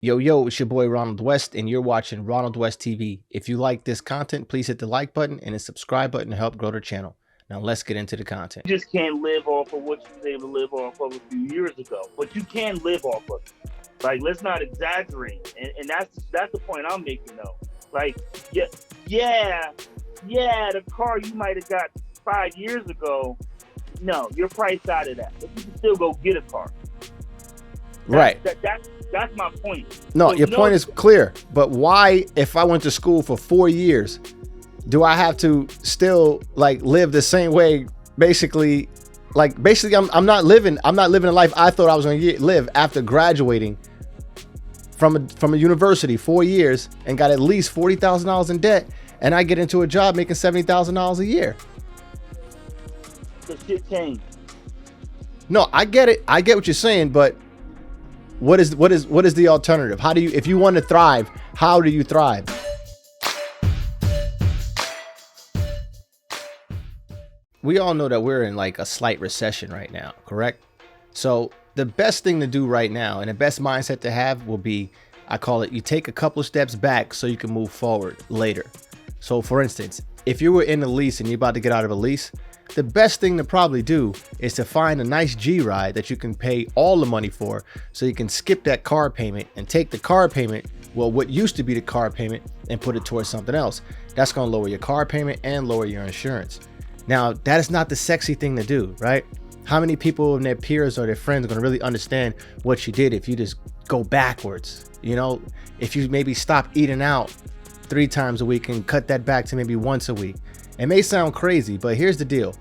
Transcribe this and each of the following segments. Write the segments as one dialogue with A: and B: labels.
A: Yo, it's your boy Ronald West, and you're watching Ronald West TV. If you like this content, please hit the like button and the subscribe button to help grow the channel. Now let's get into the content.
B: You just can't live off of what you was able to live off of a few years ago, but you can live off of it. Like, let's not exaggerate, and that's the point I'm making though. Like, yeah, the car you might have got 5 years ago, no, you're priced out of that, but you can still go get a car.
A: Right.
B: That's my point.
A: No,
B: So,
A: your point is clear, but why, if I went to school for 4 years, do I have to still like live the same way? Basically, I'm not living a life I thought I was going to live after graduating from a university 4 years and got at least $40,000 in debt, and I get into a job making $70,000 a year.
B: The shit changed.
A: No, I get it. I get what you're saying, but what is the alternative? How do you, if you want to thrive, how do you thrive? We all know that we're in like a slight recession right now, correct? So the best thing to do right now and the best mindset to have will be, I call it, you take a couple of steps back so you can move forward later. So for instance, if you were in a lease and you're about to get out of a lease, the best thing to probably do is to find a nice G ride that you can pay all the money for, so you can skip that car payment and take the car payment, well, what used to be the car payment, and put it towards something else. That's going to lower your car payment and lower your insurance. Now, that is not the sexy thing to do, right? How many people and their peers or their friends are going to really understand what you did if you just go backwards? You know, if you maybe stop eating out 3 times a week and cut that back to maybe once a week. It may sound crazy, but here's the deal.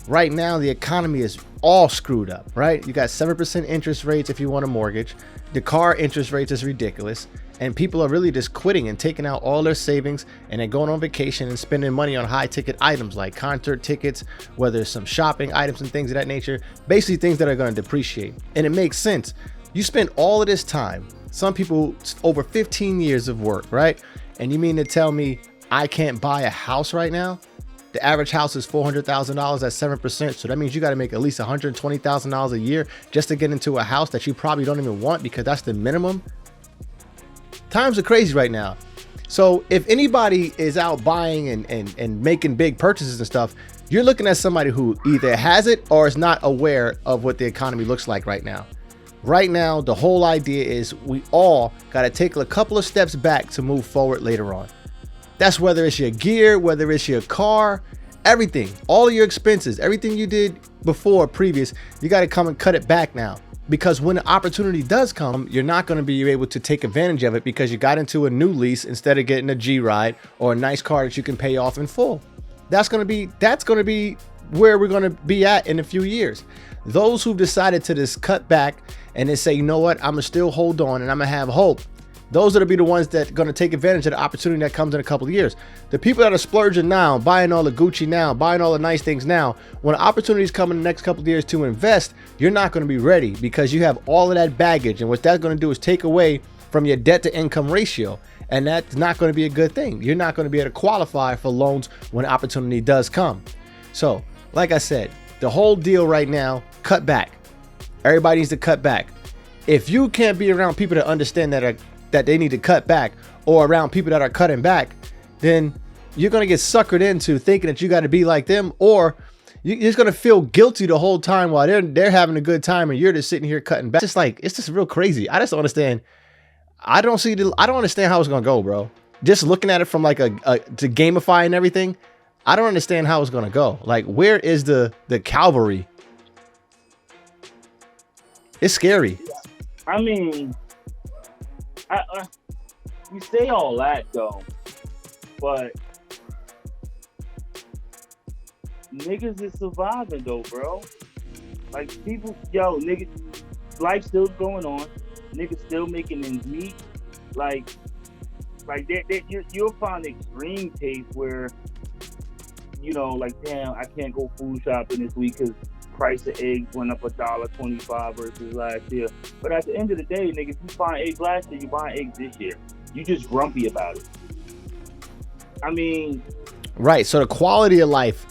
A: Right now, the economy is all screwed up, right? You got 7% interest rates if you want a mortgage. The car interest rates is ridiculous. And people are really just quitting and taking out all their savings and then going on vacation and spending money on high ticket items like concert tickets, whether it's some shopping items and things of that nature, basically things that are going to depreciate. And it makes sense. You spend all of this time, some people over 15 years of work, right? And you mean to tell me I can't buy a house right now? The average house is $400,000 at 7%. So that means you got to make at least $120,000 a year just to get into a house that you probably don't even want, because that's the minimum. Times are crazy right now. So if anybody is out buying and making big purchases and stuff, you're looking at somebody who either has it or is not aware of what the economy looks like right now. Right now, the whole idea is we all got to take a couple of steps back to move forward later on. That's whether it's your gear, whether it's your car, everything, all your expenses, everything you did before previous, you got to come and cut it back now. Because when the opportunity does come, you're not going to be able to take advantage of it because you got into a new lease instead of getting a G ride or a nice car that you can pay off in full. That's going to be where we're going to be at in a few years. Those who've decided to just cut back and then say, you know what, I'm going to still hold on and I'm going to have hope. Those are going to be the ones that are going to take advantage of the opportunity that comes in a couple of years. The people that are splurging now, buying all the Gucci now, buying all the nice things now, when opportunities come in the next couple of years to invest, you're not going to be ready because you have all of that baggage. And what that's going to do is take away from your debt to income ratio. And that's not going to be a good thing. You're not going to be able to qualify for loans when opportunity does come. So, like I said, the whole deal right now, cut back. Everybody needs to cut back. If you can't be around people that understand that they need to cut back, or around people that are cutting back, then you're going to get suckered into thinking that you got to be like them, or you're just going to feel guilty the whole time while they're having a good time and you're just sitting here cutting back. It's just real crazy. I just don't understand. I don't understand how it's going to go, bro. Just looking at it from like to gamify and everything, I don't understand how it's going to go. Like, where is the cavalry? It's scary.
B: I mean, you say all that though, but niggas is surviving though, bro. Like, people, niggas, life still going on. Niggas still making ends meet. Like you'll find extreme case where, like, damn, I can't go food shopping this week because price of eggs went up $1.25 versus last year. But at the end of the day, nigga, if you find eggs last year, you buy eggs this year. You just grumpy about it. I mean,
A: right. So the quality of life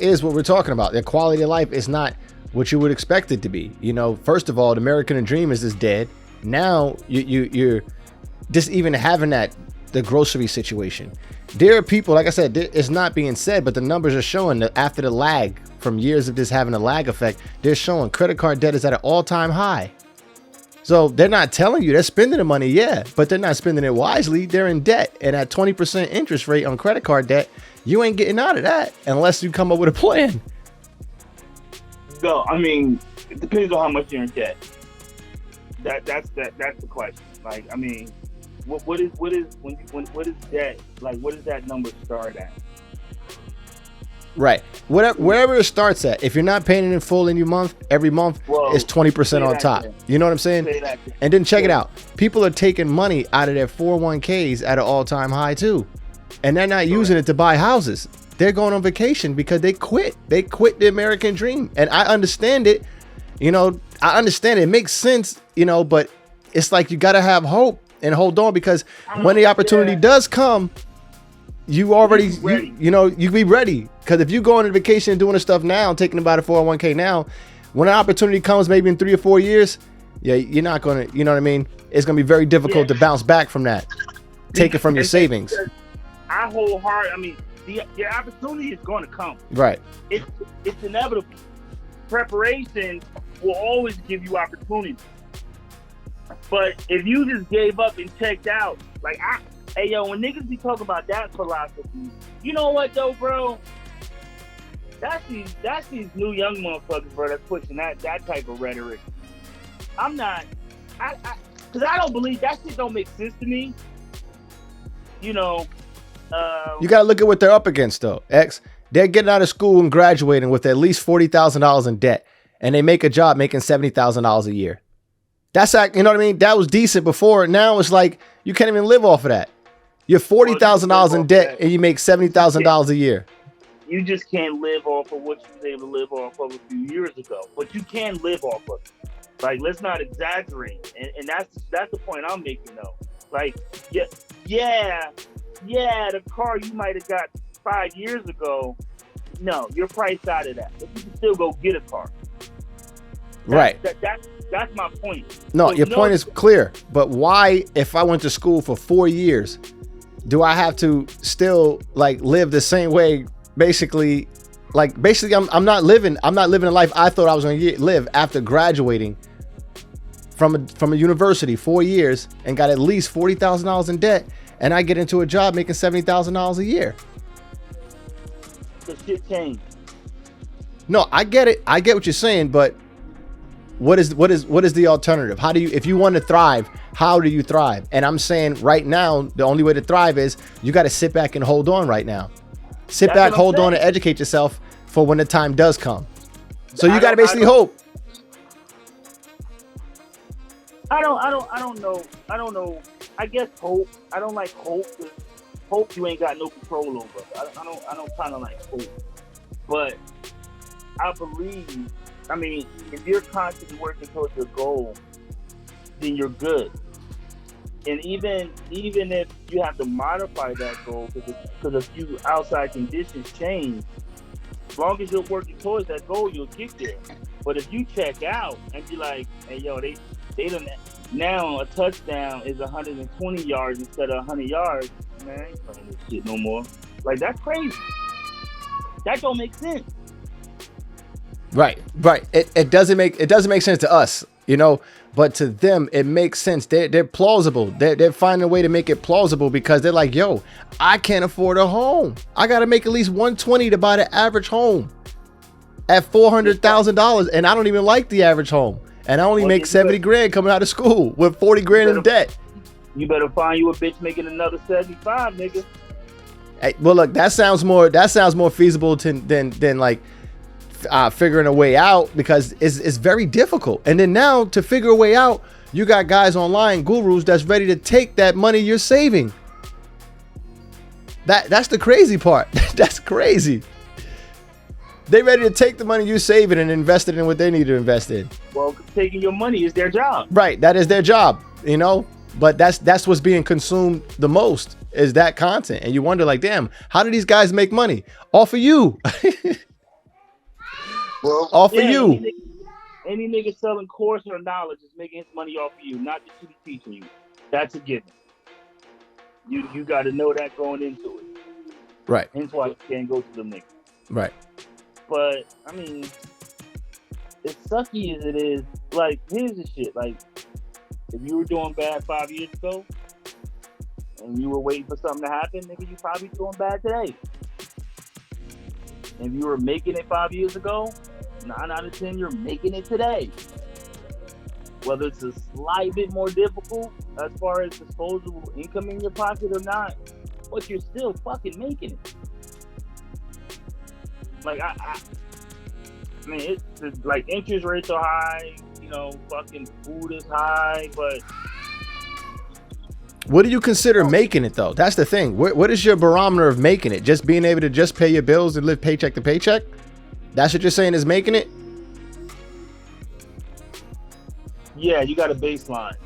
A: is what we're talking about. The quality of life is not what you would expect it to be. First of all, the American dream is just dead. Now you're just even having the grocery situation. There are people, like I said, it's not being said, but the numbers are showing that after the lag from years of this having a lag effect, they're showing credit card debt is at an all-time high. So they're not telling you they're spending the money, yeah, but they're not spending it wisely. They're in debt, and at 20% interest rate on credit card debt, you ain't getting out of that unless you come up with a plan.
B: So I mean, it depends on how much you're in debt. That's the question. Like, I mean, what is debt? Like, what does that number start at?
A: Right. Wherever it starts at. If you're not paying it in full in your month, every month it's 20% on top. You know what I'm saying? And then check it out. People are taking money out of their 401ks at an all-time high too. And they're not using it to buy houses. They're going on vacation because they quit. They quit the American dream. And I understand it. You know, I understand it. It makes sense, you know, but it's like you got to have hope and hold on, because when the opportunity does come, you already, you be ready. Because if you go on a vacation and doing the stuff now, taking about a 401k now, when an opportunity comes maybe in 3 or 4 years, yeah, you're not going to, you know what I mean? It's going to be very difficult to bounce back from that. Take it from your savings.
B: I mean, the opportunity is going to come.
A: Right.
B: It's inevitable. Preparation will always give you opportunity. But if you just gave up and checked out, like, hey, yo, when niggas be talking about that philosophy, you know what, though, bro? That's these new young motherfuckers, bro, that's pushing that type of rhetoric. I'm not, because I don't believe that shit don't make sense to me. You know. You got to
A: look at what they're up against, though, X. They're getting out of school and graduating with at least $40,000 in debt, and they make a job making $70,000 a year. That's like, you know what I mean? That was decent before. Now it's like you can't even live off of that. You're $40,000 in debt and you make $70,000 a year.
B: You just can't live off of what you was able to live off of a few years ago. But you can live off of it. Like, let's not exaggerate. And that's the point I'm making, though. Like, yeah, the car you might have got 5 years ago, no, you're priced out of that. But you can still go get a car.
A: Right.
B: That's my point.
A: No, your point is clear. But why, if I went to school for 4 years, do I have to still like live the same way? Basically, I'm not living a life I thought I was going to live after graduating from a university 4 years and got at least $40,000 in debt, and I get into a job making $70,000 a year.
B: The shit changed.
A: No, I get it. I get what you're saying, but what is the alternative? How do you, if you want to thrive, how do you thrive? And I'm saying right now, the only way to thrive is you got to sit back and hold on right now. Sit back, hold on, and educate yourself for when the time does come. So you got to basically hope.
B: I don't know. I guess hope. I don't like hope. Hope you ain't got no control over. I don't kind of like hope. But I believe, I mean, if you're constantly working towards your goal, then you're good. And even if you have to modify that goal because a few outside conditions change, as long as you're working towards that goal, you'll get there. But if you check out and be like, hey, yo, they don't, now a touchdown is 120 yards instead of 100 yards, man, I ain't playing this shit no more. Like, that's crazy. That don't make sense.
A: Right. It doesn't make sense to us, you know, but to them it makes sense. They're plausible. They're finding a way to make it plausible because they're like, yo, I can't afford a home. I got to make at least 120 to buy the average home at $400,000, and I don't even like the average home, and I only make 70 grand coming out of school with 40 grand in debt.
B: You better find you a bitch making another 75, nigga.
A: Hey, well, look, that sounds more feasible than like figuring a way out, because it's very difficult. And then now to figure a way out, you got guys online, gurus that's ready to take that money you're saving. That's the crazy part. That's crazy. They ready to take the money you're saving and invest it in what they need to invest in.
B: Well, taking your money is their job.
A: Right, that is their job, you know. But that's what's being consumed the most, is that content. And you wonder, like, damn, how do these guys make money? Off of you.
B: Well,
A: off of you.
B: Any nigga selling course or knowledge is making his money off of you, not the shit he's teaching you. That's a given. You got to know that going into it.
A: Right.
B: Hence why you can't go to them niggas.
A: Right.
B: But I mean, as sucky as it is, like, here's the shit. Like, if you were doing bad 5 years ago and you were waiting for something to happen, nigga, you probably doing bad today. If you were making it 5 years ago, 9 out of 10 you're making it today. Whether it's a slight bit more difficult as far as disposable income in your pocket or not, but you're still fucking making it. Like, I mean, it's like interest rates are high, you know, fucking food is high, but
A: what do you consider making it though? That's the thing. What is your barometer of making it? Just being able to just pay your bills and live paycheck to paycheck? That's what you're saying is making it?
B: yeah, you got a baseline.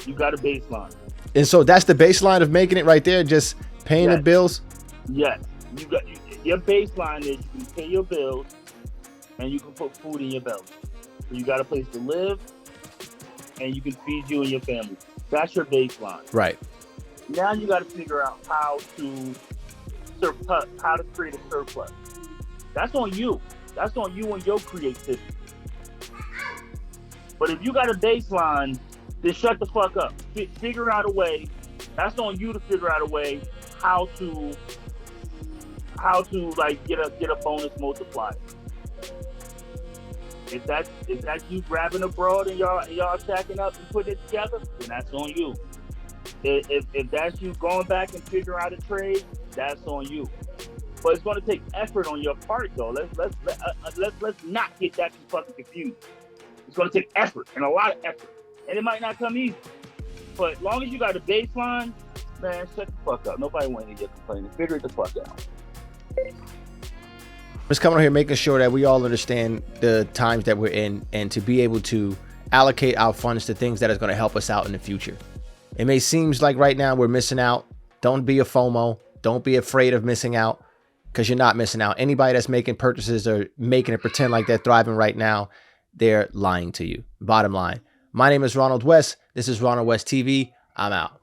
B: You got a baseline.
A: And so that's the baseline of making it right there, just paying the
B: Yes.
A: bills?
B: Yes, your baseline is you can pay your bills and you can put food in your belly. So you got a place to live and you can feed you and your family. That's your baseline.
A: Right.
B: Now you got to figure out how to create a surplus. That's on you. That's on you and your creativity. But if you got a baseline, then shut the fuck up. Figure out a way. That's on you to figure out a way how to like get a bonus multiplier. If that's you grabbing abroad and y'all stacking up and putting it together, then that's on you. If that's you going back and figuring out a trade, that's on you. But it's going to take effort on your part, though. Let's not get that fucking confused. It's going to take effort and a lot of effort, and it might not come easy. But as long as you got a baseline, man, shut the fuck up. Nobody wants to hear complaining. Figure it the fuck out.
A: Just coming here making sure that we all understand the times that we're in and to be able to allocate our funds to things that is going to help us out in the future. It may seem like right now we're missing out. Don't be a FOMO. Don't be afraid of missing out, because you're not missing out. Anybody that's making purchases or making it pretend like they're thriving right now, they're lying to you. Bottom line. My name is Ronald West. This is Ronald West TV. I'm out.